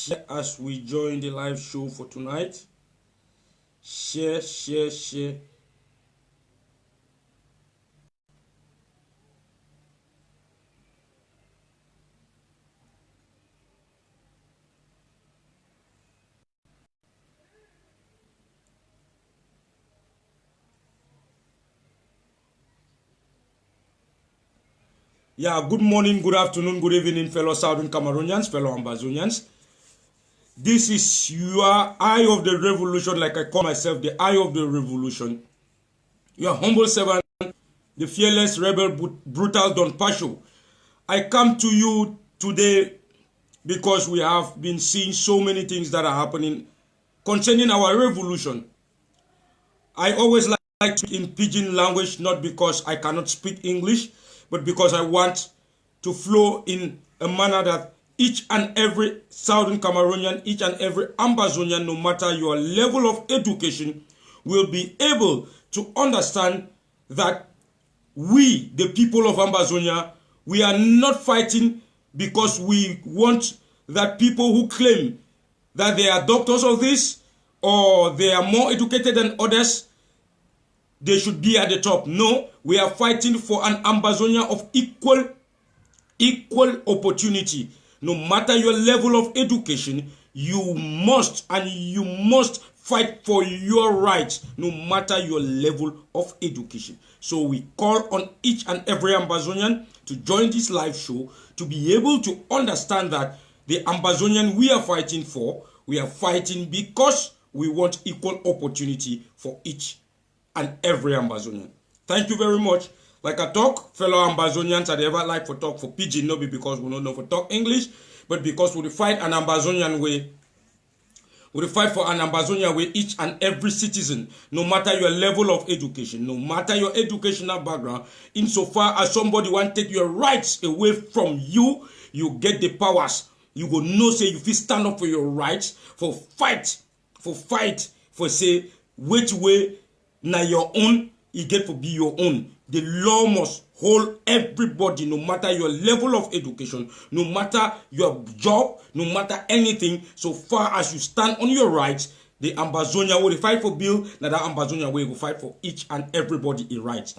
share as we join the live show for tonight. Share, share, share. Yeah, good morning, good afternoon, good evening, fellow Southern Cameroonians, fellow Ambazonians. This is your eye of the revolution, like I call myself, the eye of the revolution. Your humble servant, the fearless rebel, brutal Don Pacho. I come to you today because we have been seeing so many things that are happening concerning our revolution. I always like to speak in pidgin language, not because I cannot speak English, but because I want to flow in a manner that each and every Southern Cameroonian, each and every Ambazonian, no matter your level of education, will be able to understand that we, the people of Ambazonia, we are not fighting because we want that people who claim that they are doctors of this or they are more educated than others, they should be at the top. No, we are fighting for an Ambazonia of equal opportunity. No matter your level of education, you must fight for your rights, no matter your level of education. So we call on each and every Ambazonian to join this live show to be able to understand that the Ambazonian we are fighting for, we are fighting because we want equal opportunity for each and every Ambazonian. Thank you very much. Like I talk, fellow Ambazonians, I ever like for talk for pidgin, not because we don't know for talk English, but because we fight an Ambazonian way. We fight for an Ambazonian way, each and every citizen, no matter your level of education, no matter your educational background, insofar as somebody want to take your rights away from you, you get the powers. You go know say you feel stand up for your rights, for say which way now your own, you get to be your own. The law must hold everybody, no matter your level of education, no matter your job, no matter anything, so far as you stand on your rights. The Ambazonia will fight for bill, now that Ambazonia will fight for each and everybody in rights.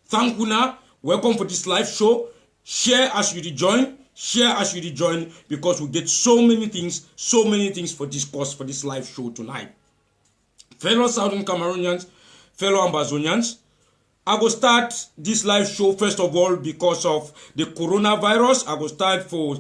Thank you now. Welcome for this live show. Share as you join. Share as you join, because we get so many things for discourse for this live show tonight. Fellow Southern Cameroonians, fellow Ambazonians, I will start this live show first of all because of the coronavirus. I will start for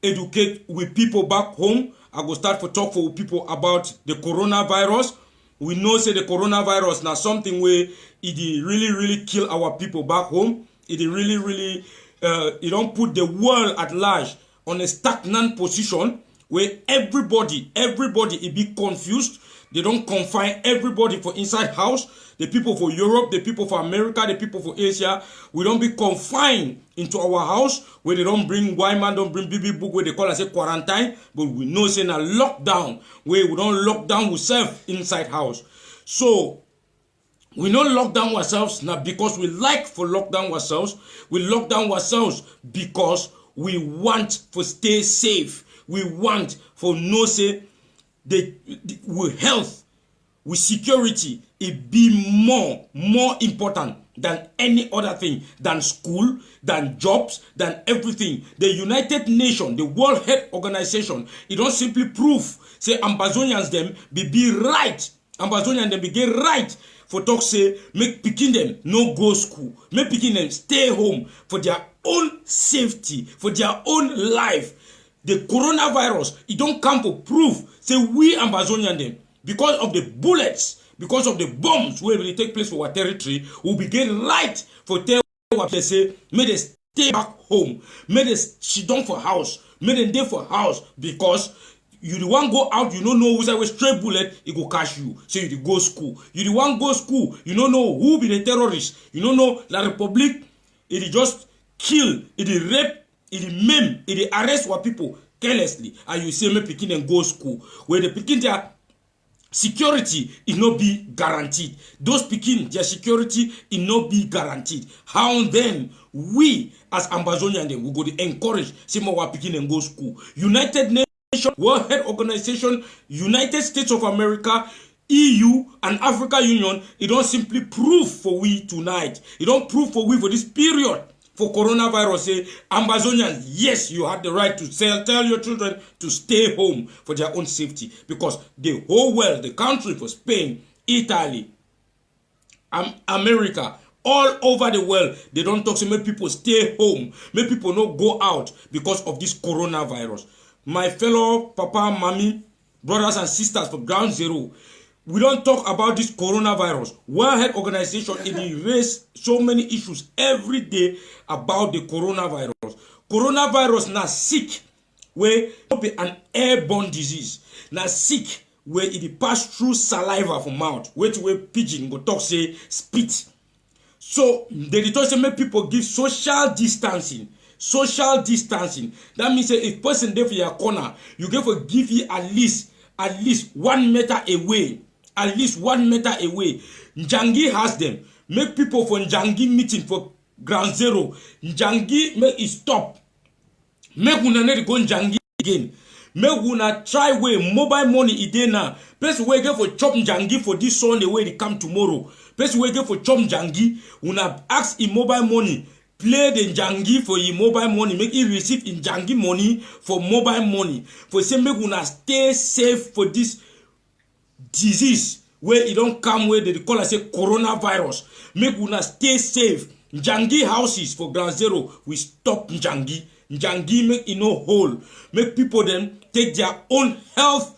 educate with people back home. I will start for talk for people about the coronavirus. We know say the coronavirus now something where it really kill our people back home. It really it don't put the world at large on a stagnant position where everybody it be confused. They don't confine everybody for inside house. The people for Europe, the people for America, the people for Asia, we don't be confined into our house where they don't bring Wyman, don't bring BB book where they call us a quarantine, but we know saying a lockdown where we don't lock down ourselves inside house. So we don't lock down ourselves not because we like for lock down ourselves. We lock down ourselves because we want to stay safe. We want for no say with health, with security, it be more important than any other thing, than school, than jobs, than everything. The United Nations, the World Health Organization, it don't simply prove say Ambazonians them be right. Ambazonians them be get right for talk say make picking them no go school, make picking them stay home for their own safety, for their own life. The coronavirus, it don't come for proof. Say we Ambazonian them, because of the bullets, because of the bombs where they take place for our territory, will be getting right for tell what they say, may they stay back home, may they sit down for house, may they stay for house, because you the one go out, you don't know who's a stray bullet, it go catch you. So you the go school. You the one go school, you don't know who be the terrorist. You don't know La Republic, it just kill, it rape, it maim, it arrest what people carelessly, and you say me picking and go school where the picking their security is not be guaranteed. Those picking their security is not be guaranteed. How then we as Ambazonian then we go to encourage say more picking and go school? United Nations World Health Organization, United States of America, EU and Africa Union, it don't simply prove for we tonight. It don't prove for we for this period for coronavirus. Say, Ambazonians, yes, you have the right to tell your children to stay home for their own safety, because the whole world, the country for Spain, Italy, America, all over the world, they don't talk to make people stay home, make people not go out because of this coronavirus. My fellow papa, mommy, brothers and sisters for Ground Zero, we don't talk about this coronavirus. World Health Organization, it raise so many issues every day about the coronavirus. Coronavirus na sick where it be an airborne disease. Na sick where it pass through saliva from mouth. Where pigeon go talk say spit. So they talk say make people give social distancing. Social distancing. That means if person there for your corner, you give you at least 1 meter away. At least 1 meter away. Njangi has them. Make people from Njangi meeting for Ground Zero. Njangi make it stop. Make una need go Njangi again. Make una try way mobile money ide now. Person wey get for chop Njangi for this Sunday wey they come tomorrow. Person wey get for chop Njangi, una ask in mobile money. Play the Njangi for your mobile money. Make it receive in Njangi money for mobile money. For say make una stay safe for this disease where it don't come where they call us a coronavirus. Make una stay safe. Njangi houses for Ground Zero, we stop Njangi. Njangi make it no hole. Make people then take their own health.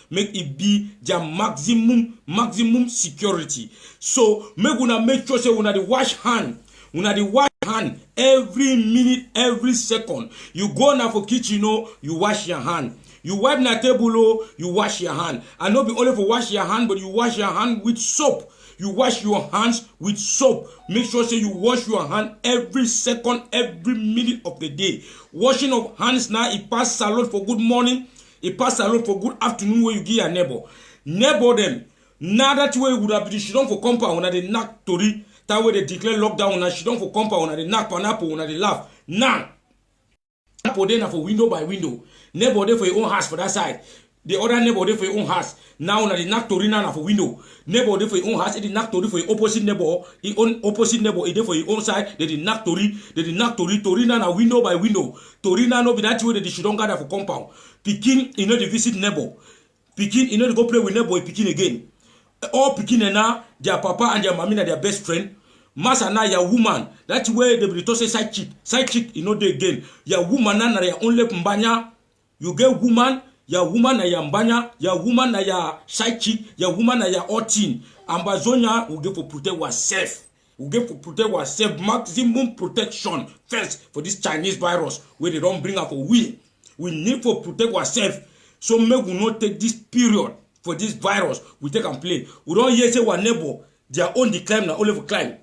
Make it be their maximum security. So make una make sure say una the wash hand. Una the wash hand every minute, every second. You go now for kitchen, you wash your hand. You wipe na table, you wash your hand. And not be only for wash your hand, but you wash your hand with soap. You wash your hands with soap. Make sure say you wash your hand every second, every minute of the day. Washing of hands now, it pass salute for good morning. It pass salute for good afternoon where you give your neighbor. Neighbor them. Now that way would have been she don't for compound when they knock tori. That way they declare lockdown when she don't for compound when they knock pineapple when they laugh. Now. For them for window by window. Neighbor there for your own house for that side. The other neighbor there for your own house. Now na the knock tori na for window. Neighbor there for your own house. The knock tori for your opposite neighbor. The own opposite neighbor is there for your own side. They did knock tori. They did knock tori. Tori na window by window. Tori na no be that way that they should don't gather for compound. Pikin the visit neighbor. Pikin the go play with neighbor. Pikin again. All pikin na their papa and their mommy na their best friend. Master na ya woman. That's where they will say side chick. Side chick, they again. Ya woman na ya only mbanya. You get woman, ya woman na ya mbanya, ya woman na ya side chick, ya woman na ya 18. Ambazonia will get for protect ourselves. We get for protect ourselves. Maximum protection first for this Chinese virus where they don't bring up for we. We need for protect ourselves. So make we not take this period for this virus. We take and play. We don't hear say one neighbor their own decline na only for climb.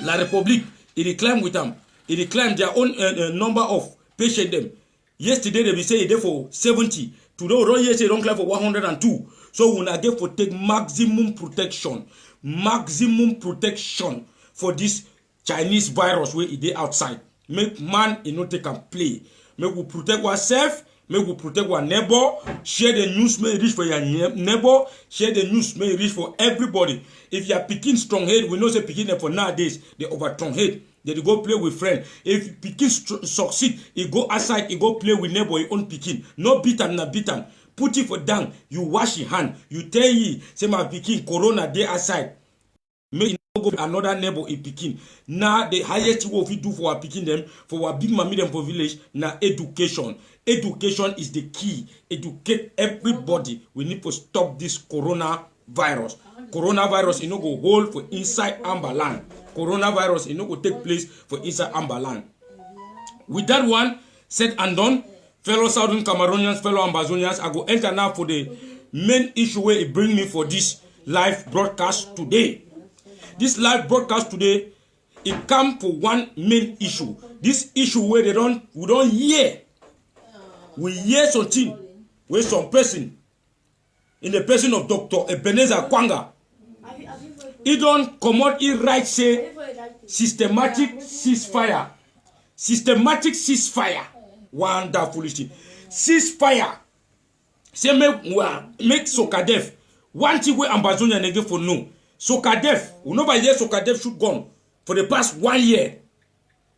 La Republique, it declined with them. It declined their own number of patients. Them. Yesterday they be say it there for 70. Today we don't say don't climb for 102. So we na get for take maximum protection for this Chinese virus where it dey outside. Make man not take and play. Make we protect ourselves. Make we protect our neighbor. Share the news may reach for your neighbor. Share the news may reach for everybody. If you are picking strong head, we know say picking them for nowadays. They over strong head. They go play with friends. If picking succeed, he go outside, he go play with neighbor, he own picking. No beat him, not beat him. Put it for down. You wash your hand. You tell ye, say my picking corona day outside. Make go another neighbor in picking. Now the highest what we do for our picking them, for our big mommy them for village, now education. Education is the key. Educate everybody. We need to stop this coronavirus. Coronavirus, go hold for inside Amberland. Coronavirus, go take place for inside Amberland. With that one said and done, fellow Southern Cameroonians, fellow Ambazonians, I go enter now for the main issue where it bring me for this live broadcast today. This live broadcast today, it come for one main issue. This issue where we don't hear. We hear something where some person, in the person of Dr. Ebenezer Kwanga, he don't come out, he right say systematic ceasefire. Systematic ceasefire. Wonderful thing. ceasefire. Say make Sokadef. One thing we Ambazonia nege for no. Sokadef, we never hear Sokadef shoot gun for the past 1 year.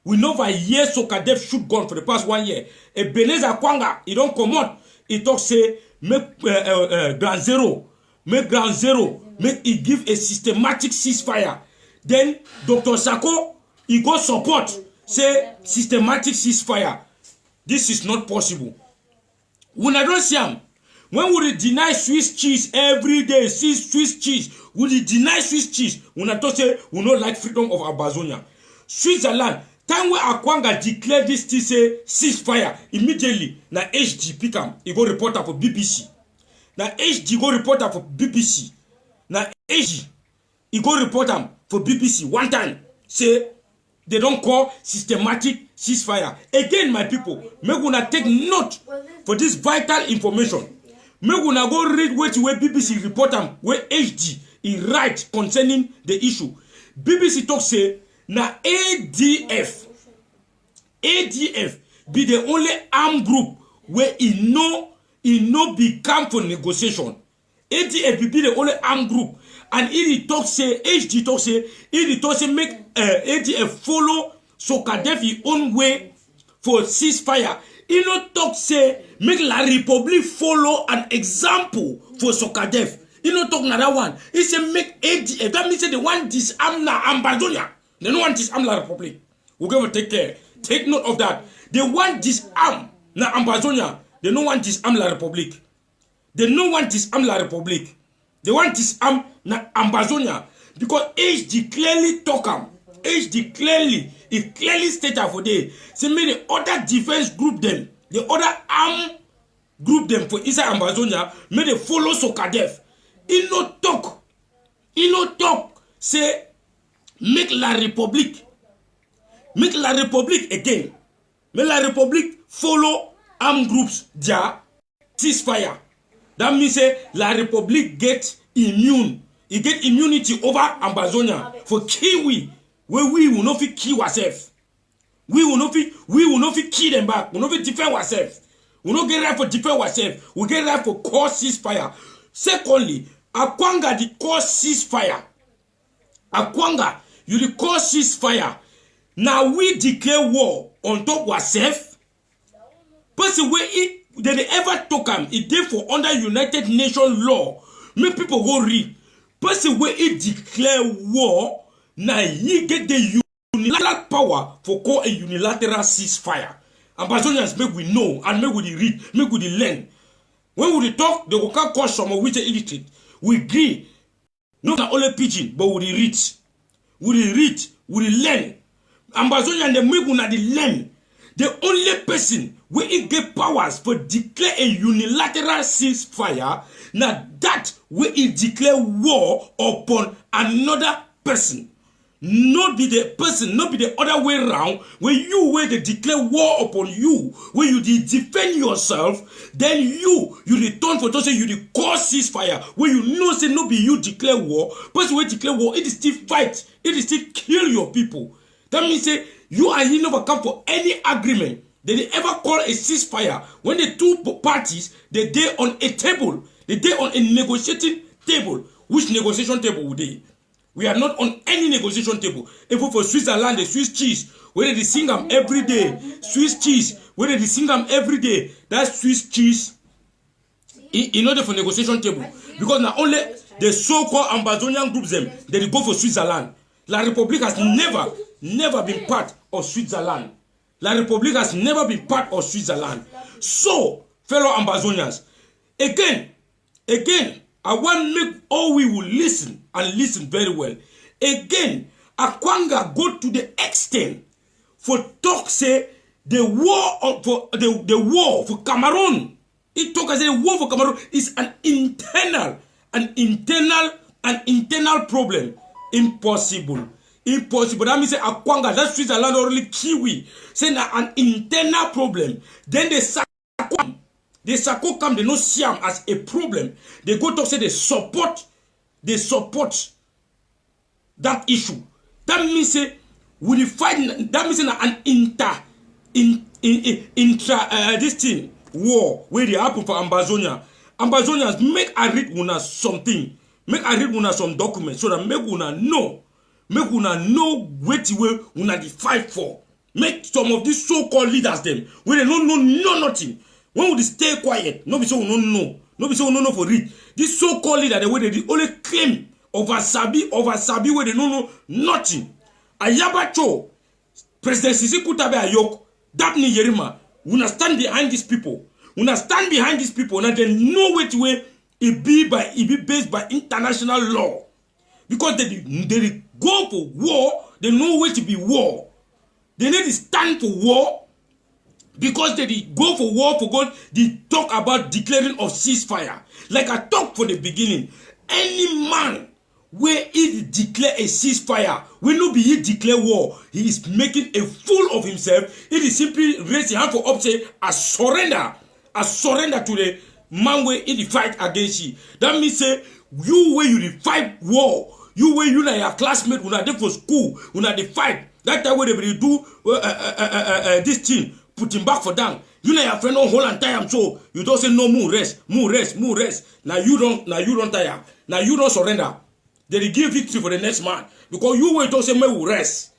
We never hear Sokadef shoot gun for the past 1 year. Ebenezer Kwanga, he don't come out. He talk say make ground zero, make he give a systematic ceasefire. Then Dr. Sako, he go support, say systematic ceasefire. This is not possible. When I don't see him, when we deny Swiss cheese every day, Swiss cheese, we deny Swiss cheese. When I talk say we not like freedom of Amazonia. Switzerland, time when Akwanga declared this thing say ceasefire, immediately na HG pick him, he go reporter for BBC. Na HG go reporter for BBC. Na HG, he go report him for BBC one time. Say they don't call systematic ceasefire. Again, my people, make una take note for this vital information. Make una go read what BBC report am, where HD he write concerning the issue. BBC talk say na ADF be the only armed group where he no be come for negotiation. ADF be the only armed group, and he talk say HD talk say make ADF follow Sokadef his own way for ceasefire. He no talk say make La Republique follow an example for Sokadef. He no talk another one. He say make ADF. That means they want disarm na Ambazonia. They don't want disarm La Republique. We're going to take care. Take note of that. They want disarm na Ambazonia. They don't want disarm La Republique. They don't want disarm La Republique. They want disarm na Ambazonia. Because HD clearly talk am. HD clearly, it clearly stated for day. Say make the other defense group them, the other arm group them for inside Amazonia, make they follow Sokadef. He no talk. Say make La Republique again. Make La Republique follow armed groups their ceasefire. That means say La Republique get immune. He get immunity over Amazonia for Kiwi. Where we will not fit kill ourselves. We will not fit kill them back. We will not fit defend ourselves. We will not get right for defend ourselves. We get right for cause ceasefire. Secondly, Akwanga the cause ceasefire. Akwanga, you the cause ceasefire. Now we declare war on top ourselves. Person where they ever talk him, it did for under United Nations law. Make people go read. Person where it declare war. Now he get the unilateral power for call a unilateral ceasefire. Ambazonians make we know and make we read, make we learn. When we talk, they will come call some of which are illiterate. We agree. Not only pidgin, but we read. We learn. Ambazonian they make una the learn. The only person where it get powers for declare a unilateral ceasefire, now that where it declare war upon another person. Not be the person, not be the other way around, where they declare war upon you, where you defend yourself, then you return for to say you the cause ceasefire, where you know say no be you declare war, person where declare war, it is still fight, it is still kill your people. That means say you and he never come for any agreement. They ever call a ceasefire when the two parties they on a table, they on a negotiating table. Which negotiation table would they? We are not on any negotiation table. Even for Switzerland, the Swiss cheese, where they sing them every day. Swiss cheese, where they sing them every day. That's Swiss cheese in order for negotiation table. Because not only the so-called Ambazonian groups them, they go for Switzerland. La Republique has never been part of Switzerland. La Republique has never been part of Switzerland. So, fellow Ambazonians, again, I want to make all we will listen and listen very well. Again, Akwanga go to the extent for talk say the war for the war for Cameroon. He talk as the war for Cameroon is an internal problem. Impossible. That means say Akwanga, that's Switzerland or only Kiwi, say an internal problem. Then they the Sako come, they don't see them as a problem. They go to say they support that issue. That means say we fight. That means an this thing war where they happen for Ambazonia. Ambazonians, make I read una something. Make I read una some documents so that make una know. Make una know what way una the fight for. Make some of these so-called leaders them when they don't know nothing. When would they stay quiet? No be so we don't know. No be so we don't know for read. This so-called leader the way they only claim over Sabi where they don't know nothing. Ayabacho, President Sisi Kutabe Ayok, Daphne Yerima, una stand behind these people. Una stand behind these people and they know which way it be based by international law. Because they go for war, they know where to be war. They need to stand for war because they go for war for God. They talk about declaring of ceasefire. Like I talked for the beginning, any man where he declare a ceasefire, when no be he declare war, he is making a fool of himself. It is simply raise your hand for up say a surrender to the man where he fight against you. That means say you where you fight war, you where you like your classmate, when they for school, when they fight. That time when they do this thing, put him back for down. You know your friend don't hold on time, so you don't say no more rest. Now you don't tire. Now you don't surrender. They give victory for the next man because you wait to say me will rest.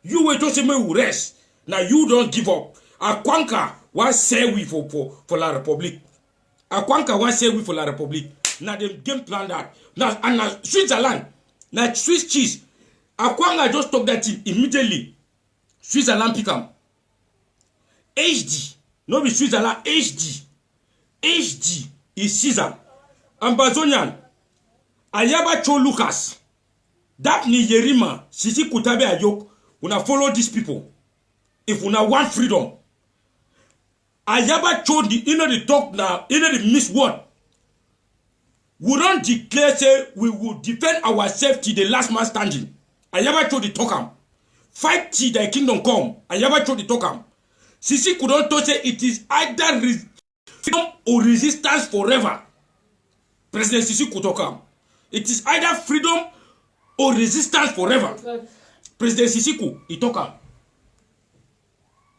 You wait to say me will rest. Now you don't give up. Akwanka want say we for La Republique. Akwanka want say we for La Republique. Now the game plan that. Now Switzerland. Now Swiss cheese. Akwanga just talk that thing immediately. Switzerland pick am. HD. No be Switzerland. HD. HD is Caesar. Ambazonian. Ayabacho Lucas. Daphne Yerima. Sisi Kutabe Ayok. Una follow these people. If una want freedom. Ayabacho the talk now. The miss word. We don't declare say we will defend ourselves till the last man standing. I never told the talk. Fight till thy kingdom come. I never told the talk. Sisi could not say it is either freedom or resistance forever. President Sisi could talk. It is either freedom or resistance forever. President Sisi he talk.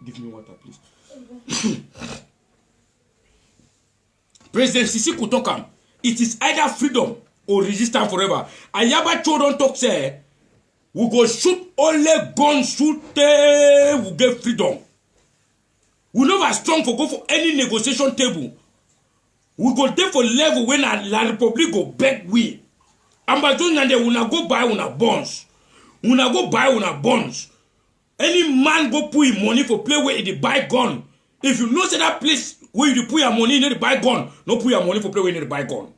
Give me water, please. President Sisi could talk. It is either freedom or resistance forever. Ayaba don't talk say. We go shoot only gun shoot we get freedom. We never strong for go for any negotiation table. We go there for level when La Republique go beg we. Ambazonia they will not go buy una bonds. Una go buy una bonds. Any man go put him money for play where he buy gun. If you know say that place where you put your money in the buy gun, no put your money for play where you need to buy gun.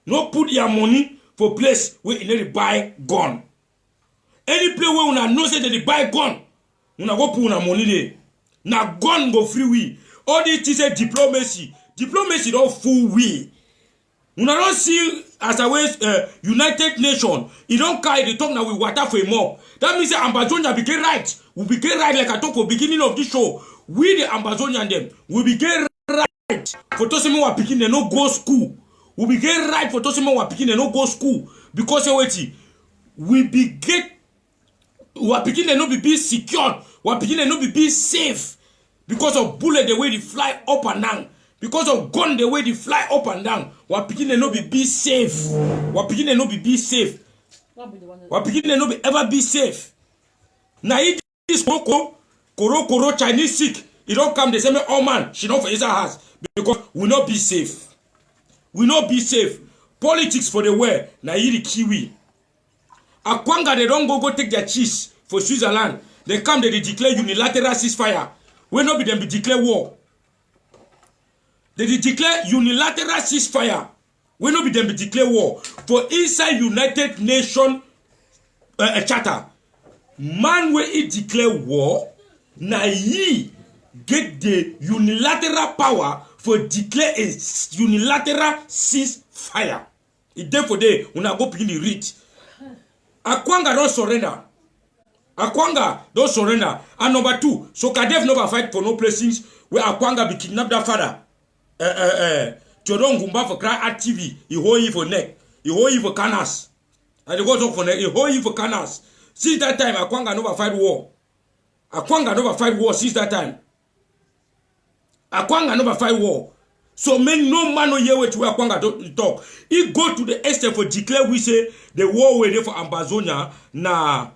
No put your money for place where you need to buy gun. Any place where una know say they buy gun, una go put una money there. Now gun go free we. All this is a diplomacy. Diplomacy don't full we. Una don't see as a way United Nations. You don't carry the talk now with water for him up. That means the Ambazonia became right. We became right like I talked for beginning of this show. We the Ambazonian them we became right for Tosimo wa picking they no go school. We became right for Tosimo wa picking they no go school because we begin. We are picking they no be secured. We are picking they no be safe because of bullet the way they fly up and down. Because of gun the way they fly up and down. We are picking they no be safe. We are picking they no be safe. We are picking they no be ever be safe. Now this Koro Chinese sick. It don't come the same oh man, she don't for his house because we not be safe. We not be safe. Politics for the way. Now the Kiwi. Akwanga they don't go take their cheese for Switzerland. They come they declare unilateral ceasefire. We not be them be declare war. They declare unilateral ceasefire. We not be them be declare war. For inside United Nations charter. Man where he declare war, na he get the unilateral power for declare a unilateral ceasefire. It therefore they una go begin the read. Akwanga don't surrender. Akwanga don't surrender. And number two, so Kadef never fight for no places where Akwanga be kidnapped that father. Chodon Gumba for cry at TV. He hold you for neck. He hold you for canas. And they go talk for neck. He hold you for canas. Since that time, Akwanga never fight war. Akwanga never fight war since that time. Akwanga never fight war. So men no man no hear what Akwanga talk. He go to the extent for declare we say the war we there for Ambazonia na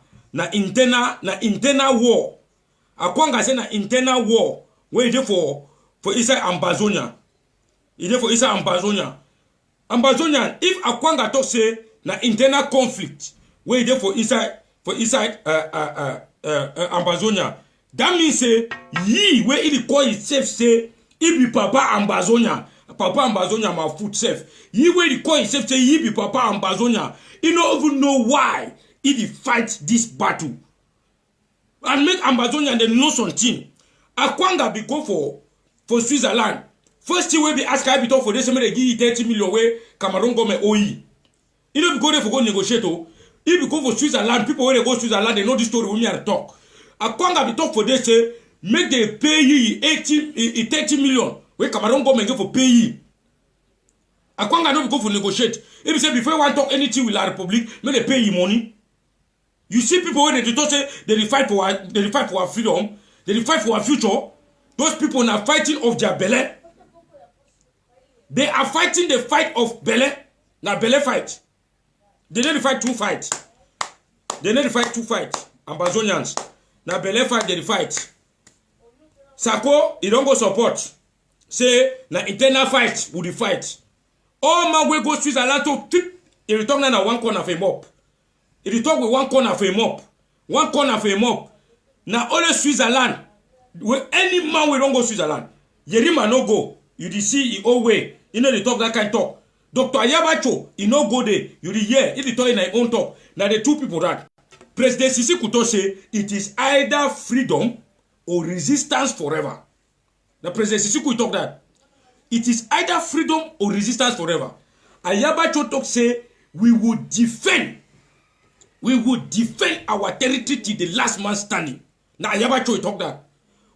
internal war. Akwanga say na internal war we there for inside Ambazonia. He there for inside Ambazonia. Ambazonia, if Akwanga talk say na internal conflict we there for inside Ambazonia, that means say ye where he call itself say he be Papa Ambazonia my foot safe. He where he call himself say he be Papa Ambazonia. He don't even know why he fight this battle. And make Ambazonia the know something. Akwanga be go for Switzerland. First thing we be ask I be talk for this, they give you 30 million way Cameroon government OE. You know, go there for go negotiate. If you go for Switzerland, people when they go to Switzerland, they know this story when me and talk. Akwanga be talk for this, say, make they pay you 30 million. Where Cameroon government go for pay you. Akwanga no go for negotiate. If you say before you want to talk anything with La Republic, make they pay you money. You see people when they talk say they fight for our freedom, they fight for our future. Those people are fighting of their belly. They are fighting the fight of belly. Now belly fight. They need to fight two fights. Ambazonians. Now belly fight, they fight. Sako, he don't go support. Say, na internal fight, would fight. All man will go Switzerland to tip. He return na one corner of a mop. He return with one corner of a mop. One corner of a mop. Now only Switzerland. Where any man will don't go Switzerland. Yerima no go. You the see he always. You know they talk that kind of talk. Dr. Ayabacho, he no go there. You the hear. He talk in his own talk. Now the two people that President Sisi Kuto say it is either freedom or resistance forever. The President Sisi Kuto talk that it is either freedom or resistance forever. Ayabacho talk say we would defend our territory till the last man standing. Now Ayabacho talk that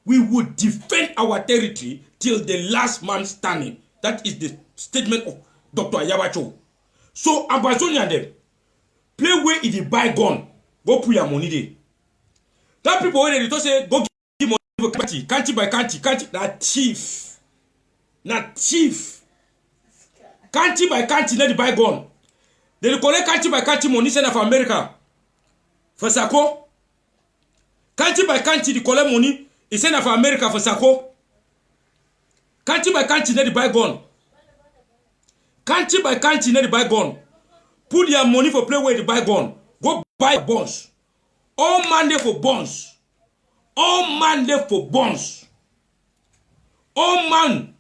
we would defend our territory till the last man standing. That is the statement of Dr. Ayabacho. So Ambazonia them play where if you buy gun, go put your money there. That people when they say go give money for country by country, that thief. Not thief. Country by country, let the buy gun. They collect country by country money send for America. For Sako. Country by country, they collect money, he send for America for Sako. Country by country, let the buy gun. Country by country, let the buy gun. Put your money for play where the buy gun. Go buy bonds. All man there for bonds. All man there for bonds. All man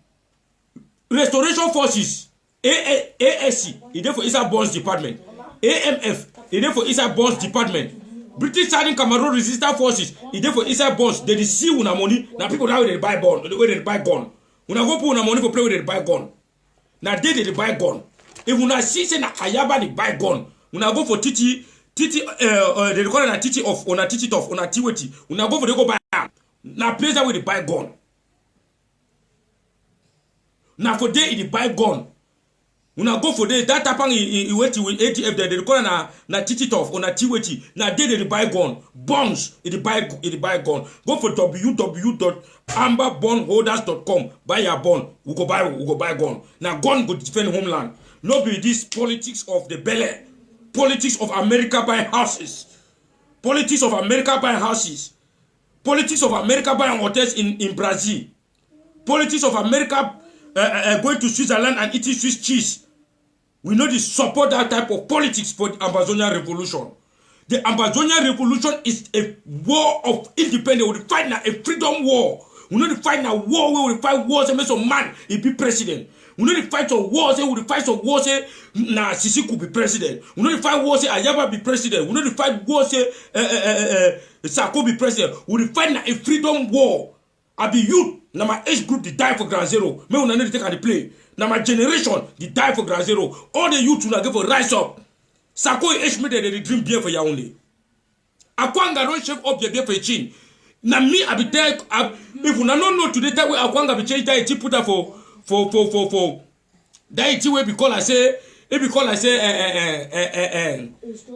restoration forces. ASC, he there for Isa Bonds Department. AMF, he there for Isa Bonds Department. British Southern Cameroon Resistance Forces, he there for Isa Bonds. They see una money. Now people now they buy bond, where they buy gun. Una go put una money for play where they buy gun. Now they buy gun. If una see say na Ayaba they buy gun, una go for Titi they call it na Titi off, una Titi off, una Tiweti. Una go for they go buy gun. Now place that where they buy gun. Now for they buy gun. Una go for that tapang he went with ATF there. They call na Titi off, una Tiweti. Now they buy gun. Bonds it buy gun. Go for www.amberbondholders.com. Buy your bond. We go buy gun. Now gun go defend homeland. No be this politics of the belly. Politics of America buying houses. Politics of America buying houses. Politics of America buying hotels in Brazil. Politics of America going to Switzerland and eating Swiss cheese. We know this support that type of politics for the Ambazonian revolution. The Ambazonian revolution is a war of independence. We fight now a freedom war. We know the fight now war where we fight wars and make some man he be president. We know the fight of wars say we fight of wars say na Sisi could be president. We know the fight wars say Ayaba be president. We know the fight wars say Sako be president. We fight now a freedom war. I be youth. Now my age group they die for Ground Zero. Me una need to take the play. Now my generation they die for Ground Zero. All the youth una give for rise up. Sako age me they dream beer for ya only. Akwanga don't shave up the beer for a chin. Now me I be there. If una don't know today that way Akwanga be change that it put that for that it way because I say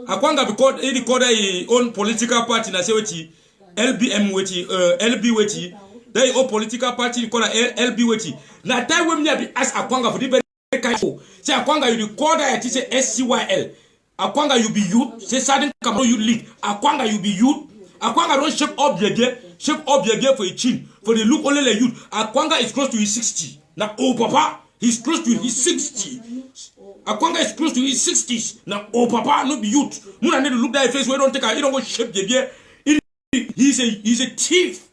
Akwanga because he call his own political party na say weti LBM weti LB weti. Then your political party, you call it LBWT. Now, time when me be ask Akwanga for the very kind of say Akwanga, you record that say SCYL. Akwanga, you be youth. Say Southern Cameroon you lead. Akwanga, you be youth. Akwanga don't shape up your gear for a chin. For the look only the youth. Akwanga is close to his 60. Now, oh papa, he's close to his 60. Akwanga is close to his 60s. Now, oh papa, no be youth. Muna need to look that face where don't take a, he don't go shape the gear. He's a thief.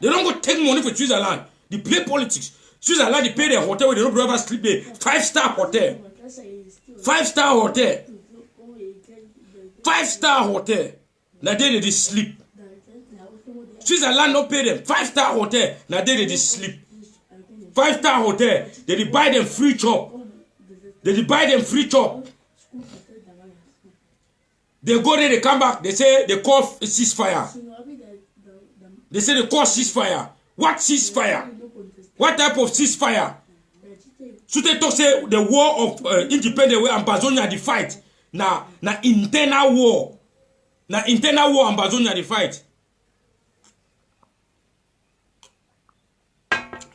They don't go take money for Switzerland. They play politics. Switzerland, they pay their hotel where they don't ever sleep there. 5-star hotel. 5-star hotel. 5-star hotel. Now they sleep. Switzerland don't pay them. 5-star hotel. Now they sleep. 5-star hotel. They buy them free chop. They buy them free chop. They go there, they come back. They say they call ceasefire. They say they call ceasefire. What ceasefire? What type of ceasefire? So they talk say the war of independence where Ambazonia the fight. Na internal war. Na internal war Ambazonia the fight.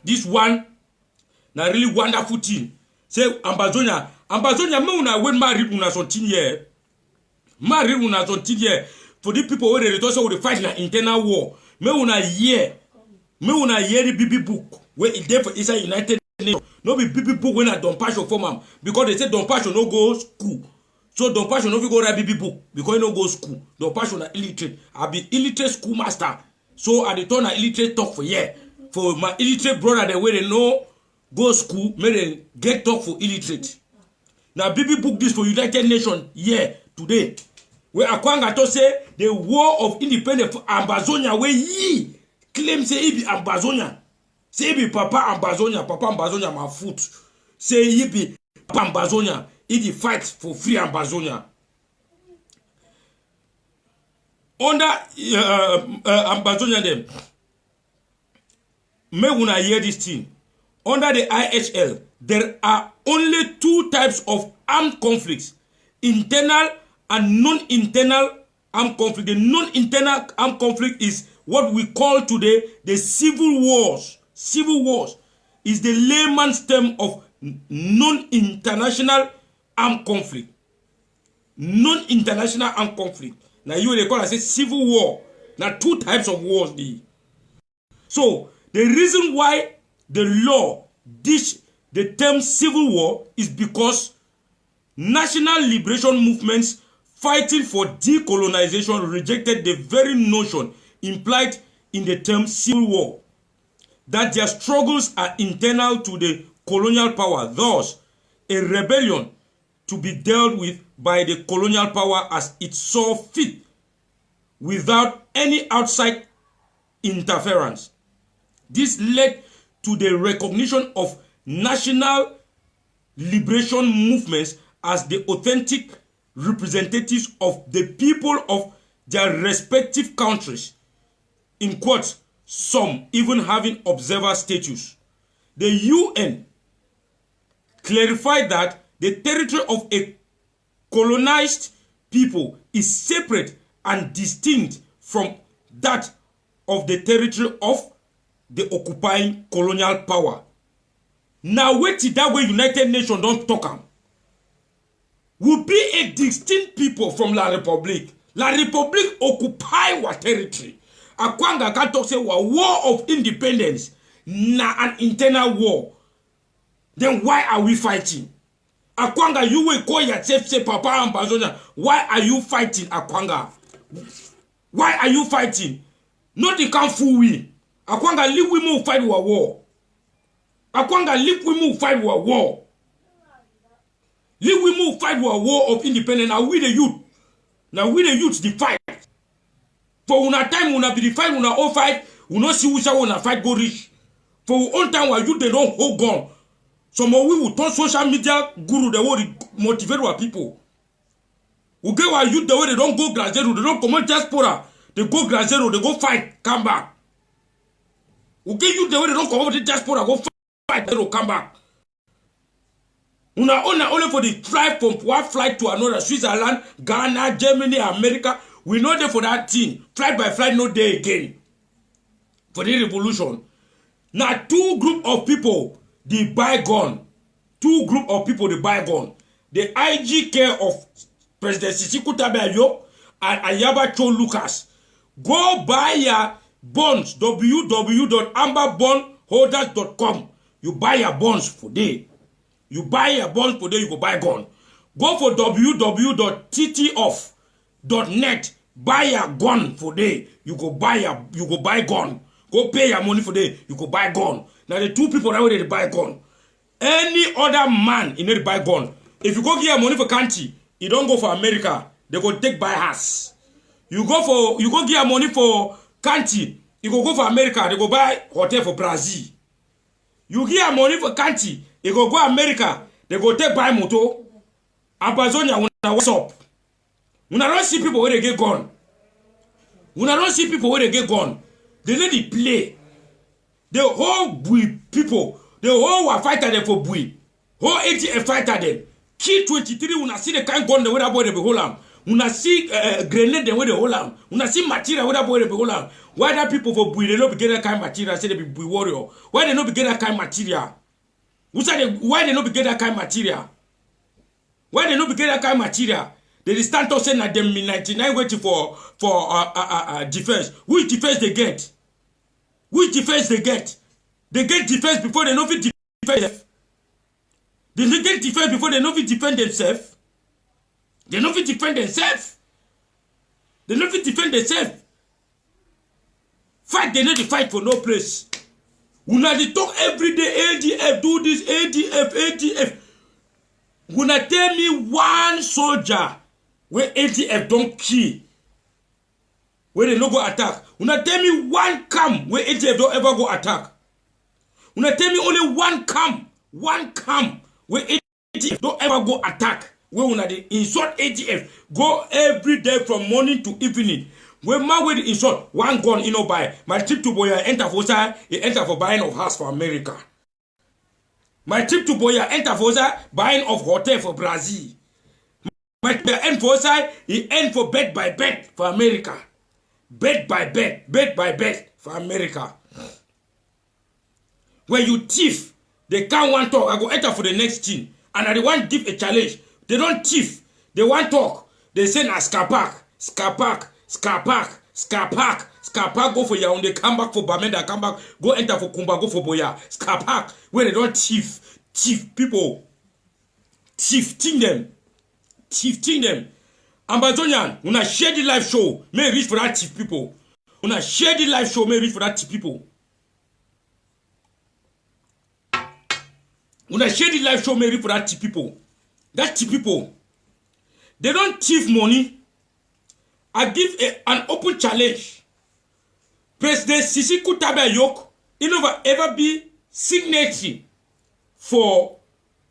This one na really wonderful thing. Say Ambazonia me una when marry una something here. Marry una something here. For the people where they return say we fight na internal war. Me una hear the BB book where it there for inside United Nations. No be BB book when I don't pass your form because they say don't pass no go school. So don't pass no go write BB book because you no go school. Don't pass na illiterate. I be illiterate school master. So I the turn na illiterate talk for year. For my illiterate brother the way they know go school, may they get talk for illiterate. Now BB book this for United Nations today. Where Akwanga to say the war of independence for Ambazonia where ye claim say he be Ambazonia. Say he be Papa Ambazonia my foot. Say he be Papa Ambazonia. He the fight for free Ambazonia. Under Ambazonia them. May una hear this thing. Under the IHL, there are only two types of armed conflicts. Internal and non-internal armed conflict. The non-internal armed conflict is what we call today the civil wars. Civil wars is the layman's term of non-international armed conflict. Non-international armed conflict. Now you they call it civil war. Now two types of wars. So the reason why the law ditched the term civil war is because national liberation movements fighting for decolonization rejected the very notion implied in the term civil war, that their struggles are internal to the colonial power, thus a rebellion to be dealt with by the colonial power as it saw fit without any outside interference. This led to the recognition of national liberation movements as the authentic representatives of the people of their respective countries. In quotes, some even having observer status. The UN clarified that the territory of a colonized people is separate and distinct from that of the territory of the occupying colonial power. Now wait till that way United Nations don't talk am. Will be a distinct people from La Republique. La Republique occupy our territory. Akwanga can talk say war of independence na an internal war. Then why are we fighting? Akwanga, you will call yourself say Papa Ambazonia. Why are you fighting, Akwanga? Why are you fighting? Not the can't fool we. Akwanga, leave women who fight our war. Akwanga, leave women who fight our war. Leave women who fight our war of independence. Now we the youth. Now we the youth the fight. For una time una be the fight, una all fight, una see who shall una fight go rich. For one time our youth they don't hold gun. Some of we will turn social media guru the way they motivate our people. We get our youth the way they don't go Grand Zero, they don't come on diaspora. They go Grand Zero, they go fight, come back. We get youth the way they don't come over the diaspora, go fight, they come back. Una only for the flight from one flight to another, Switzerland, Ghana, Germany, America. We know there for that thing. Flight by flight, no day again. for the revolution. Now, two group of people, they buy gun. Two group of people, they buy gun. The IG care of President Sisiku Tabayo and Ayaba Cho Lucas. Go buy your bonds, www.amberbondholders.com. You buy your bonds for day. You buy your bonds for day, you go buy gun. Go for www.ttoff.net. Buy your gun for day. You go buy gun. Go pay your money for day. You go buy gun. Now the two people that way they buy gun. Any other man in there buy gun. If you go get your money for country, you don't go for America. They go take by house. You go get your money for country. You go for America. They go buy hotel for Brazil. You get your money for country. You go America. They go take buy motor. Amazonia, what's up? When I don't see people where they get gone. When I don't see people where they get gone, they let it play. The whole Bui people, the whole fighter them for Bui. Whole ATF fighter them. Key 23, when I see the kind gun the way that boy they be hold on. When I see grenade the way they hold on. When I see material where that boy they be hold on. Why that people for Bui they don't be get that kind of material? Say they be Bui warrior. Why they don't be get that kind of material? Why they don't be get that kind of material? Why they not be get that kind of material? They stand up saying that them in 99 waiting for defense. Which defense they get? Which defense they get? They get defense before they know fit defend. They get defense before they know fit defend themselves. They know fit defend themselves. They know fit defend themselves. Fight, they know the fight for no place. Una they talk every day. ADF do this. ADF. Gonna tell me one soldier where ATF don't kill, where they no go attack. Gonna tell me one camp where ATF don't ever go attack. Gonna tell me only one camp where ATF don't ever go attack. Where una they insult ATF, go every day from morning to evening. Where man will insult one gun, buy. My trip to Boya enter for side, he enter for buying of house for America. My trip to Boya enter for side, buying of hotel for Brazil. My end for side, he end for bed by bed for America. Bed by bed for America. When you thief, they can't want talk. I go enter for the next thing. And I want give a challenge. They don't thief. They want talk. They say na Skapak, go for Yaoundé, come back for Bamenda, come back, go enter for Kumba, go for Boya. Skapak, where they don't thief people. Thiefing them. Ambazonian, when I share the live show, may reach for that thief people. When I share the live show, may reach for that thief people. When I share the live show, may reach for that thief people. That thief people, they don't thief money. I give an open challenge. President Sisiku Tabayok, he never ever be signatory for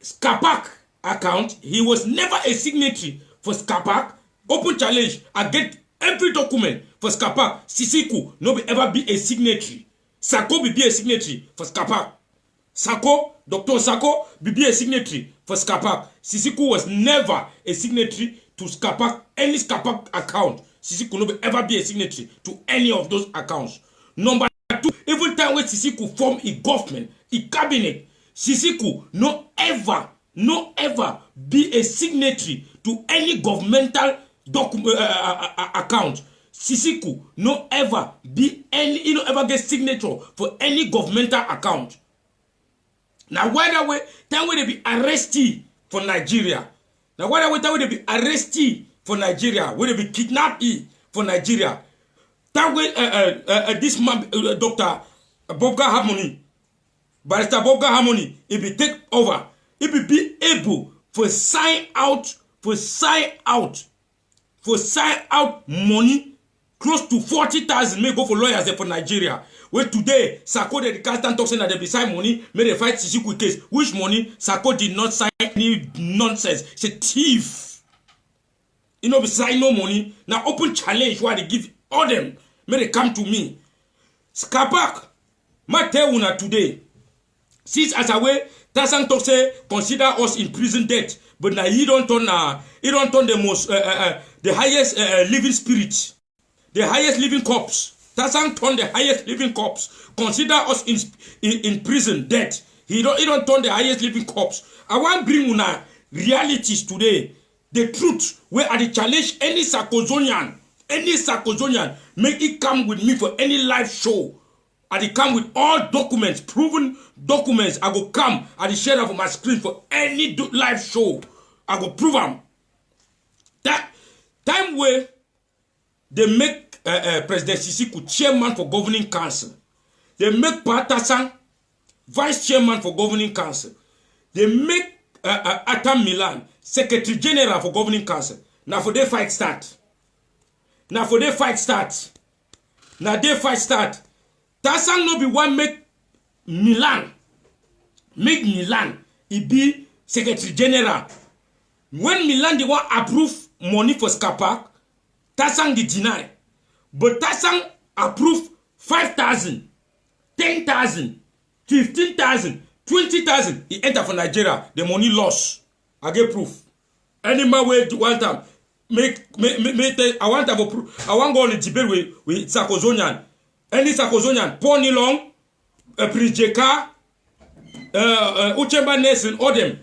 Skapak account. He was never a signatory for Skapak. Open challenge. I get every document for Skapak. Sisiku no be ever be a signatory. Sako be a signatory for Skapak. Dr. Sako be a signatory for Skapak. Sisiku was never a signatory to Skapak, any Skapak account. Sisiku no be ever be a signatory to any of those accounts. Number two, even time when Sisiku form a government, a cabinet, Sisiku no ever be a signatory to any governmental account. Sisiku no ever be any, ever get signature for any governmental account. Now why that way? Time when they be arrested for Nigeria. Now why that way? Time when they be arrested for Nigeria, when they be kidnapped for Nigeria. That way, this man, Dr. Bobga Harmony, Barrister Bobga Harmony, he be take over. He be able for sign out money close to 40,000 may go for lawyers there for Nigeria. Where today, Sako the Castan talks that they be sign money, may they fight Sisiku case. Which money? Sako did not sign any nonsense. It's a thief. Be sign no money. Now open challenge why they give all them. May they come to me. Skapak, ma tell una today. Since as a way, Tasan talk say consider us in prison debt, but now he don't turn the most the highest living spirit, the highest living corpse. Tasang turned the highest living corpse. Consider us in prison dead. He don't turn the highest living corpse. I want bring una realities today. The truth where I challenge any Sarkozonian, make it come with me for any live show. I come with all documents, proven documents. I go come at the share of my screen for any live show. I go prove them. That time where they make President Sisiku chairman for governing council. They make Patasan vice chairman for governing council. They make Atam Milan secretary general for governing council. Now for their fight start. Now they fight start. Tasang no be one make Milan. He be secretary general. When Milan the one approve money for Skapak, Tasang did deny. But Tasang approve 5,000, 10,000, 15,000, 20,000. He enter for Nigeria. The money lost. I get proof. Any man way to one time. I want to proof. I want to go on a debate with Sarkozonian. Any Sarkozonian, Paul Nilong, Prince Jeka, Uchemba Nelson, all them.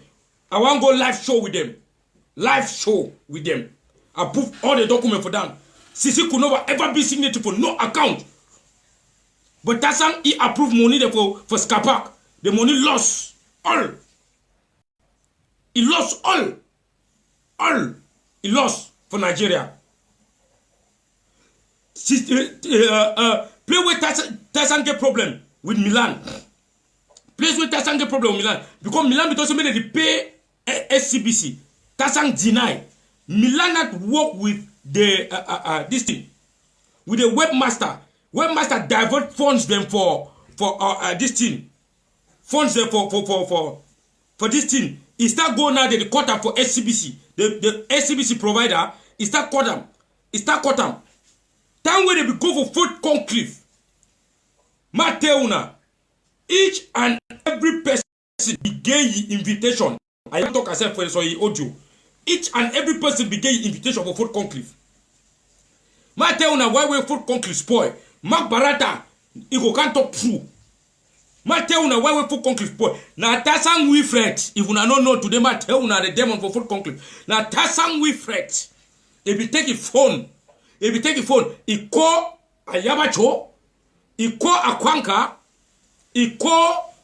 I want to go live show with them. I prove all the documents for them. Sisi could never ever be signature for no account. But Tasang, he approved money for Skapak. The money lost all. He lost all. He lost for Nigeria. Play with Tasang get problem with Milan. Play with Tasang get problem with Milan. Because Milan because they pay SCBC. Tasang deny. Milan not work with the this thing. With the webmaster. Webmaster divert funds them for this thing. Funds them for this thing. He start going now the quarter for SCBC. The SCBC provider, he start cut them. Time when they go for fourth conclave. Mateuna. Each and every person began invitation. I don't talk myself for so audio. Each and every person began invitation for fourth conclave. Mateuna, why we fourth conclave spoil? Mark Barata, he go can't talk true. Mateuna, why we fourth conclave spoil? Now Tasang Wilfred, if una don't know today, Mateuna the demon for fourth conclave. Now Tasang Wilfred, he be taking phone. He call Ayabacho, he call Akwanka, he call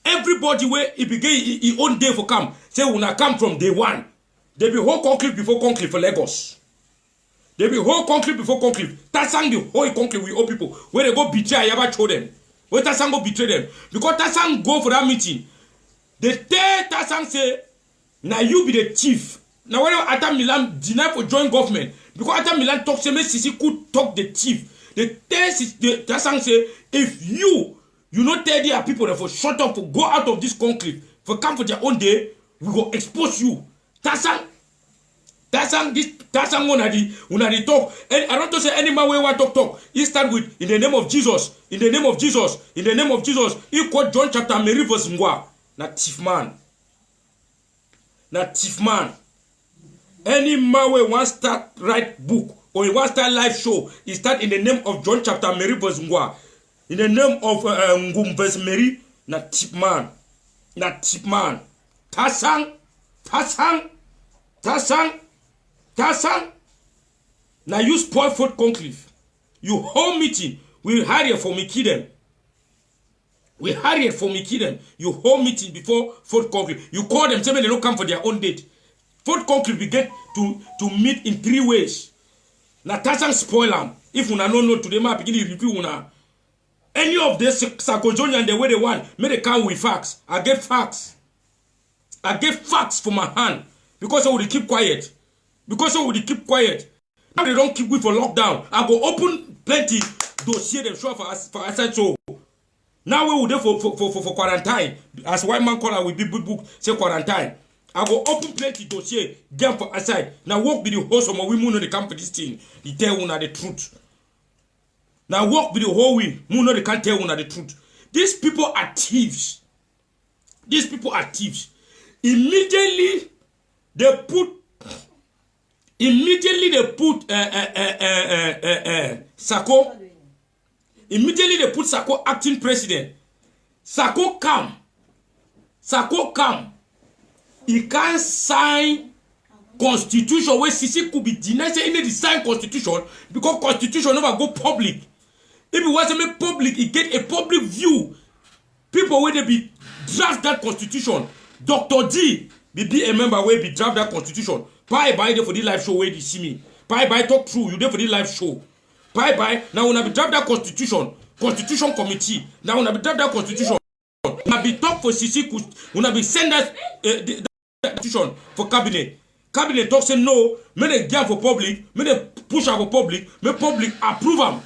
everybody where he began his own day for come. Say una come from day one. They be whole conclave before conclave for Lagos. They be whole conclave before conclave. Tasang the whole conclave with all people. Where they go betray Ayabacho them. Where Tasang go betray them. Because Tasang go for that meeting. They tell Tasang say, now you be the chief. Now when Atam Milan deny for joint government. Because Atam Milan talk, say, Sisi could talk the chief. The Tasang say, if you not tell their people that for shut up, for go out of this conclave, for come for their own day, we go expose you. Tasang when I talk. And I don't say any man want talk. He start with in the name of Jesus, in the name of Jesus, in the name of Jesus. He quote John chapter Mary verse Mwa. Na thief man. Any man who wants to start write book or he wants to start live show, he start in the name of John chapter Mary verse Mwa. In the name of Ngum verse Mary, na thief man. Tasang. Now you spoil fourth conclave. You whole meeting. We hurry for me kill them. You whole meeting before fourth conclave. You call them, say they don't come for their own date. Fourth conclave we get to meet in 3 ways. Now Tasang spoil them. If una no know today, ma begin review una. Any of this Sarkozonian the way they want, may they come with facts. I get facts for my hand. Because I would keep quiet. Now they don't keep me for lockdown. I go open plenty dossier them show for asset show. Now we will there for quarantine. As white man call we be book say quarantine. I go open plenty dossier them for aside. Now work with the host of my women know they come for this thing. They tell una the truth. Now work with the whole win. Who know they can't tell una the truth. These people are thieves. Immediately they put Sako. Immediately they put Sako acting president. Sako come. He can't sign constitution where Sisi could be denied. Say he need to sign constitution because constitution never go public. If it wasn't made public, he get a public view. People where they be draft that constitution. Dr. D be a member where be draft that constitution. Bye there for the live show where they see me. Bye talk true. You there for the live show. Bye. Now when I be draft that constitution committee. Now when I be draft that constitution. When I be talk for Sisi, when I be send that the constitution for cabinet. Cabinet talk say no. May they give for public. May they push out for public. May public approve them.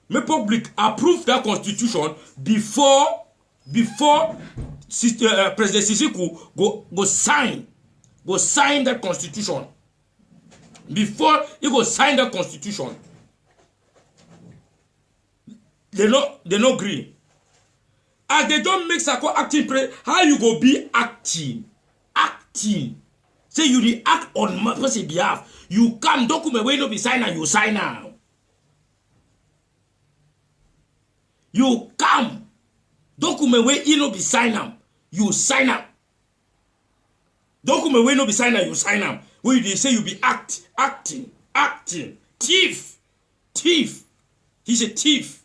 May public approve that constitution before President Sisi go sign that constitution. Before he go sign that constitution, they no agree. As they don't make Sako acting president, how you go be acting? Say you react on my person's behalf. You come document where no be sign and you sign now. You come document where you no be sign am, you sign am. Document where no be sign am, you sign am. Where they say you be acting. Thief. He's a thief.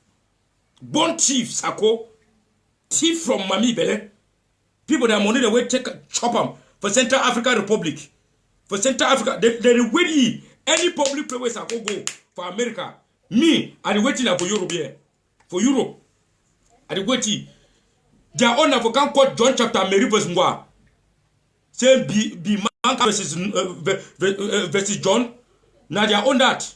Born thief, Sako. Thief from Mami Bele. People that money they will take chop them for Central African Republic. For Central Africa, they wait any public place Sako go for America. Me, I waiting for Europe here. For Europe. I waiting. Their own African court John chapter Mary verse Mwa. Say be man versus John. Now they own that.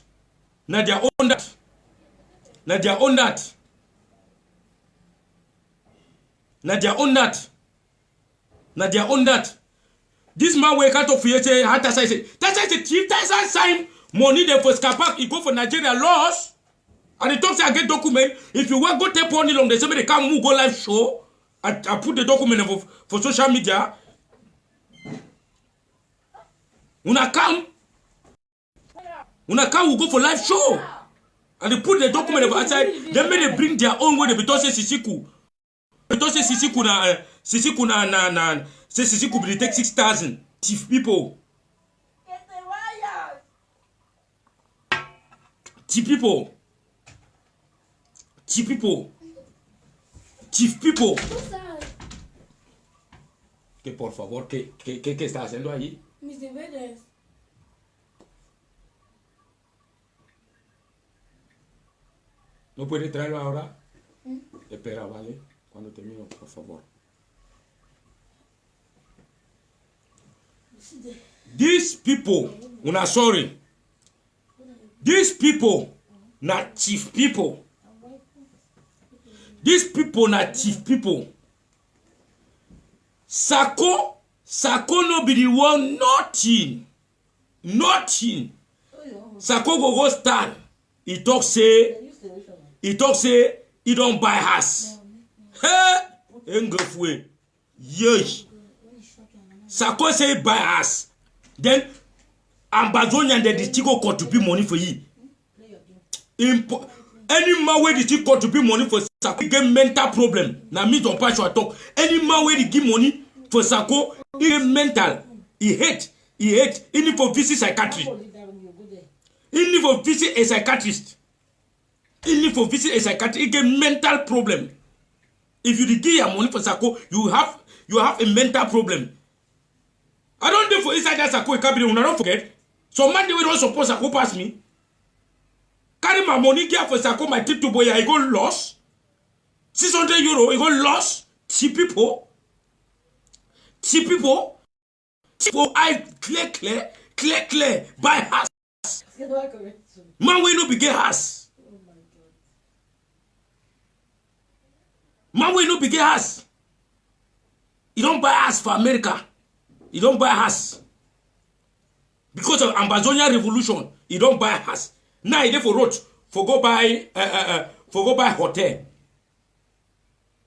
This man wake up for you say that's a chief. That's a sign money they for Scapac. He go for Nigeria laws. And he talks I get document. If you want go take money long, they say they can't move go live show. I put the document for social media. Una come we go for live show. And they put the document outside. Then they bring their own way. They say Sisiku. They say Sisiku will take 6,000 thief people. Que por favor, ¿qué está haciendo ahí? Mis deberes. ¿No puede traerlo ahora? Espera, vale. Cuando termino, por favor. These people, una sorry. These people, not chief people. These people, not chief people. Sako no be the one, nothing. Sako go stand. He talk say he don't buy house. Hey, engafwe. Yes. Sako say buy house. Then Ambazonia and the Chico contribute money for you. Any man where the Chico contribute money for Sako get mental problem. Now me don't pass your talk. Any man where they give money for Sako, he get mental. He hate. He need for visit psychiatrist. He need for visit a psychiatrist. He get mental problem. If you give your money for Sako, you have a mental problem. I don't do for inside that Sako cabinet. Una don't forget. So man, they don't suppose Sako pass me. Carry my money here for Sako, my trip to Boya, I go lost. 600 euro, I go lost. Cheap people. For I clear, buy house. Man, we no be get house. Man, we no be get house. You don't buy house for America. You don't buy house. Because of Ambazonia revolution, you don't buy house. Now you for road, for go buy hotel.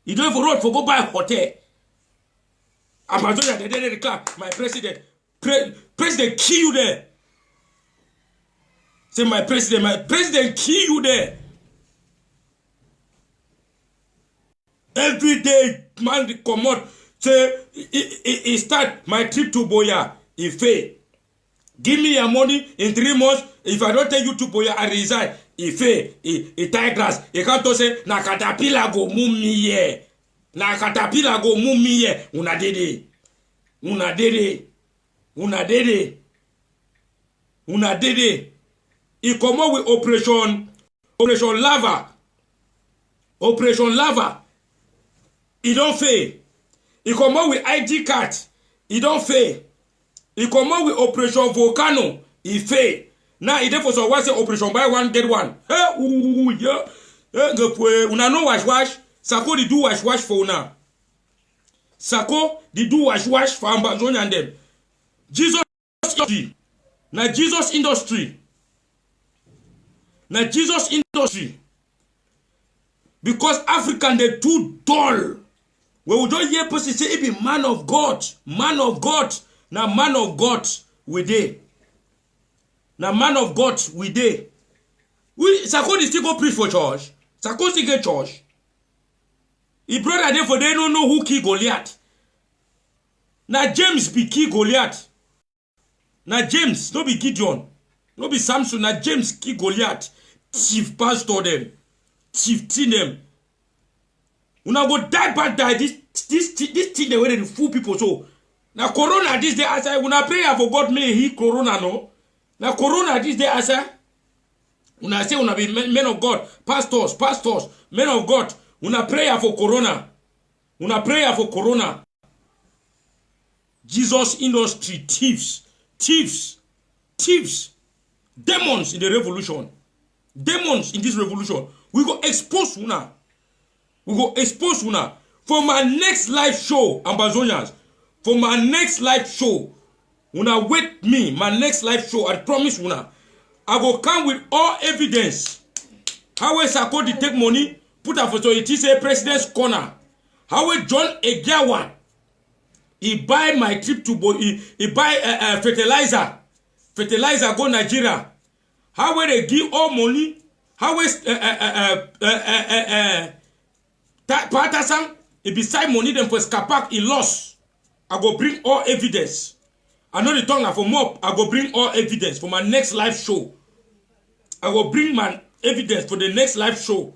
You don't for road, for go buy hotel. Amazonia, they declare my president. President kill you there. Say my president kill you there. Every day, man, come out. Say, he start my trip to Boya. He fail. Give me your money in 3 months. If I don't take you to Boya, I resign. He fail. He tie grass. He can't say, na caterpillar go move me here. Na caterpillar go move me here. Una dede. Una dede. Una dede. Una dede. He come out with Operation Lava. Operation Lava. He don't fail. He come out with ID card. He don't fail. He come out with Operation Volcano. He fail. Now he for some say Operation Buy One Get One. Hey, yeah. Una no wash. Sako they do wash for una. Sako they do wash for Ambazonia and them. Jesus industry. Now Jesus industry. Now Jesus industry. Because African they too dull. When we don't hear person say, it be man of God. Man of God. Now man of God we dey. Now man of God we dey. Sako still go preach for church. Sako still get church. He brother there for they don't know who kill Goliath. Now James be kill Goliath. Now James, no be Gideon. No be Samson. Now James kill Goliath. Chief pastor them. Chief team them. Una go die bad die. This thing they were the fool people so. Now corona this day as I una pray for God may he corona no. Now corona this day as I una say una be men of God, pastors, men of God. Una prayer for corona. Una prayer for corona. Jesus industry thieves. Demons in the revolution. Demons in this revolution. We go expose una. We go expose una. For my next live show, Ambazonians. For my next live show, una wait me. My next live show, I promise una. I go come with all evidence. How is Sarkozy take money, put up for so it is a president's corner. How is John Egawa? He buy my trip to he buy fertilizer. Fertilizer go Nigeria. How will they give all money? How is Patterson? He beside money them for Scapac, he lost. I go bring all evidence. I know the tongue for mob. I go bring all evidence for my next live show. I will bring my evidence for the next live show.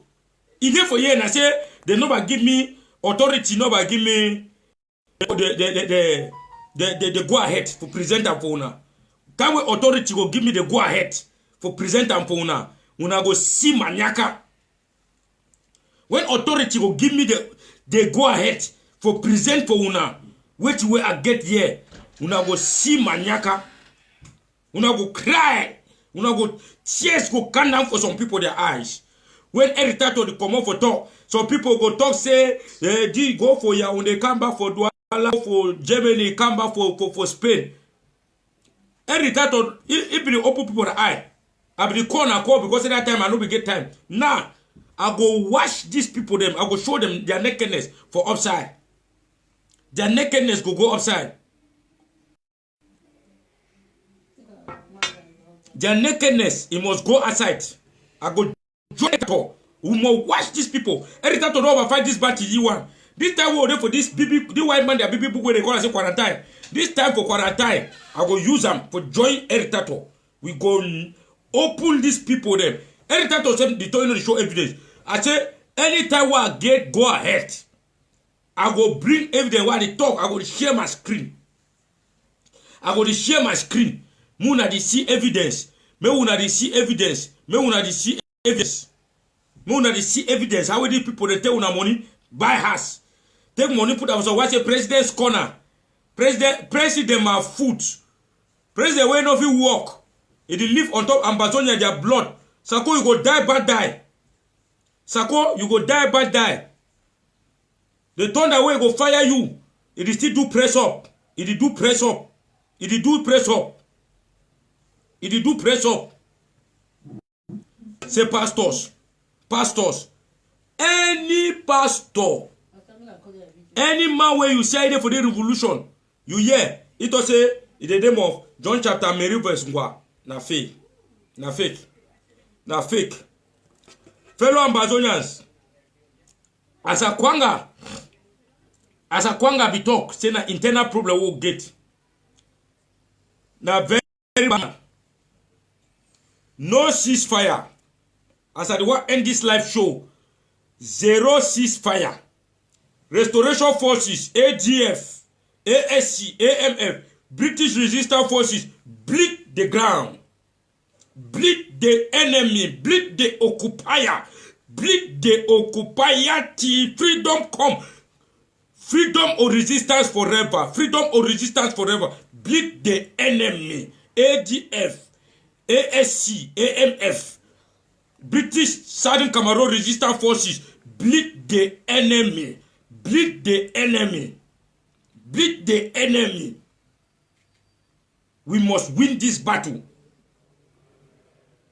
He there for here and I say they never give me authority, never give me the go ahead for present and for una. Can we authority go give me the go ahead for present and for una? Una go see maniaka. When authority will give me the go ahead for present for una, which way I get here, una go see maniaka, una go cry, una go tears go come down for some people their eyes. When Eritato they come out for talk, some people go talk say, go for ya when they come back for Douala, for Germany, come back for Spain. Eritato, it be open people the eye. I be the corner call because at that time I no be get time. Now I go wash these people them. I go show them their nakedness for upside. Their nakedness go upside. Their nakedness, it must go outside. I go join it all. We must wash these people. Every time to know about fight this battle, you want. This time we will for this BB, the white man, their BB book where they call us quarantine. This time for quarantine, I go use them for join Eritato. We go open these people them. Eritato said they told you to show evidence. I say anytime I get go ahead, I go bring evidence while they talk. I go share my screen. I go share my screen. Me una dey see evidence. Me una dey see evidence. Me una dey see evidence. Me una dey see evidence. How these people they take una money, buy house, take money put up so watch a president's corner. President my food. President wey no fit work. He dey live on top Ambazonia their blood. Sako you go die bad die. Sako you go die bad die. The thunder way go fire you. It still do press up. It do press up. It do press up. It do press up. Say pastors. Any pastor, any man where you say it for the revolution, you hear it will say in the name of John chapter Mary verse 1. Na fake. Fellow Ambazonians, As a kwanga be talk, say na internal problem will get. Now very bad. No ceasefire. As I want end this live show, zero ceasefire. Restoration Forces, ADF, ASC, AMF, British Resistance Forces, bleed the ground. Bleed the enemy, bleed the occupier, bleed the occupier till freedom come. Freedom or resistance forever. Freedom or resistance forever. Bleed the enemy. ADF, ASC, AMF, British Southern Cameroon Resistance Forces. Bleed the enemy. Bleed the enemy. Bleed the enemy. We must win this battle.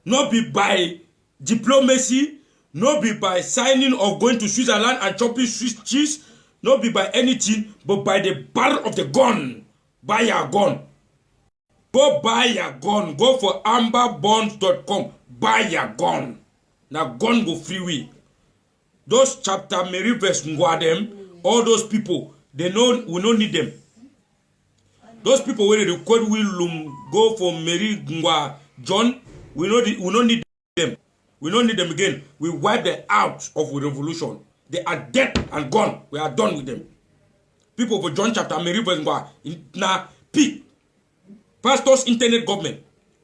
Not be by diplomacy, not be by signing or going to Switzerland and chopping Swiss cheese, not be by anything, but by the barrel of the gun. Buy your gun. Go buy your gun. Go for amberbonds.com. Buy your gun. Now gun go freeway. Those chapter Mary verse them, all those people, they know we don't need them. Those people when they record will go for Mary Ngwa John, we don't need them. We don't need them again. We wipe them out of the revolution. They are dead and gone. We are done with them. People for John chapter Mary verse Ngwa now peak. Pastors internet government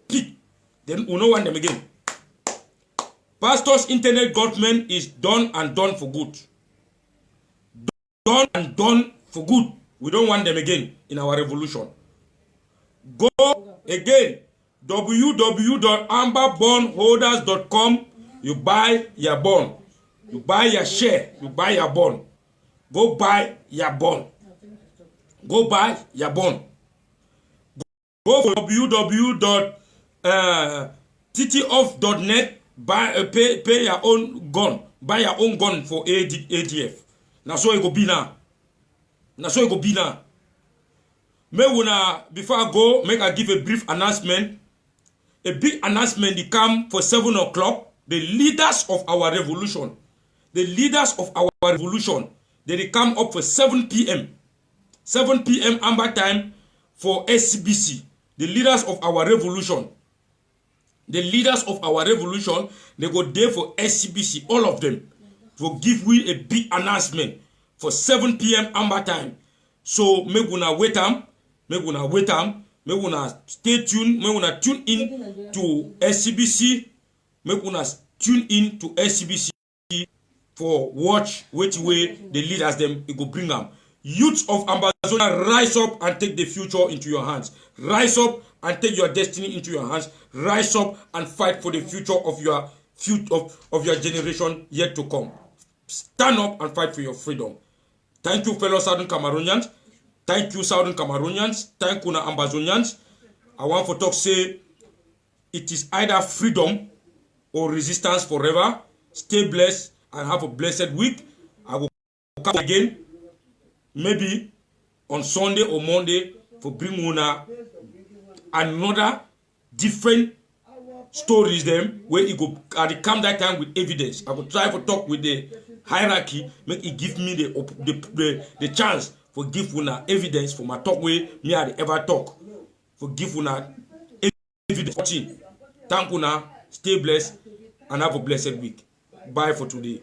peak. Then we don't want them again. Pastors internet government is done and done for good. Done and done for good. We don't want them again in our revolution. Go again. www.amberbondholders.com. You buy your bond. You buy your share. You buy your bond. Go buy your bond. Go buy your bond. Go for www.ttoff.net. Buy pay your own gun. Buy your own gun for ADF. Now so it go be now. Now so it go be now. Before I go, make I give a brief announcement. A big announcement they come for 7 o'clock. The leaders of our revolution. The leaders of our revolution. They come up for 7 p.m. 7 p.m. Amber time for SCBC. The leaders of our revolution. The leaders of our revolution, they go there for SCBC, all of them. For give we a big announcement for 7 p.m. Amber time. So make una wait them. Make una wait them. Make una stay tuned. Make una tune in to SCBC. Make una tune in to SCBC for watch which way the leaders them it go bring them. Youths of Ambazonia, rise up and take the future into your hands. Rise up and take your destiny into your hands. Rise up and fight for the future of your generation yet to come. Stand up and fight for your freedom. Thank you, fellow Southern Cameroonians. Thank you, Southern Cameroonians. Thank you, Ambazonians. I want to talk say it is either freedom or resistance forever. Stay blessed and have a blessed week. I will come again maybe on Sunday or Monday for bring una another different stories them where it go come that time with evidence. I will try to talk with the hierarchy, make it give me the chance for give una evidence for my talk way me I ever talk. For give una evidence. Thank una, stay blessed and have a blessed week. Bye for today.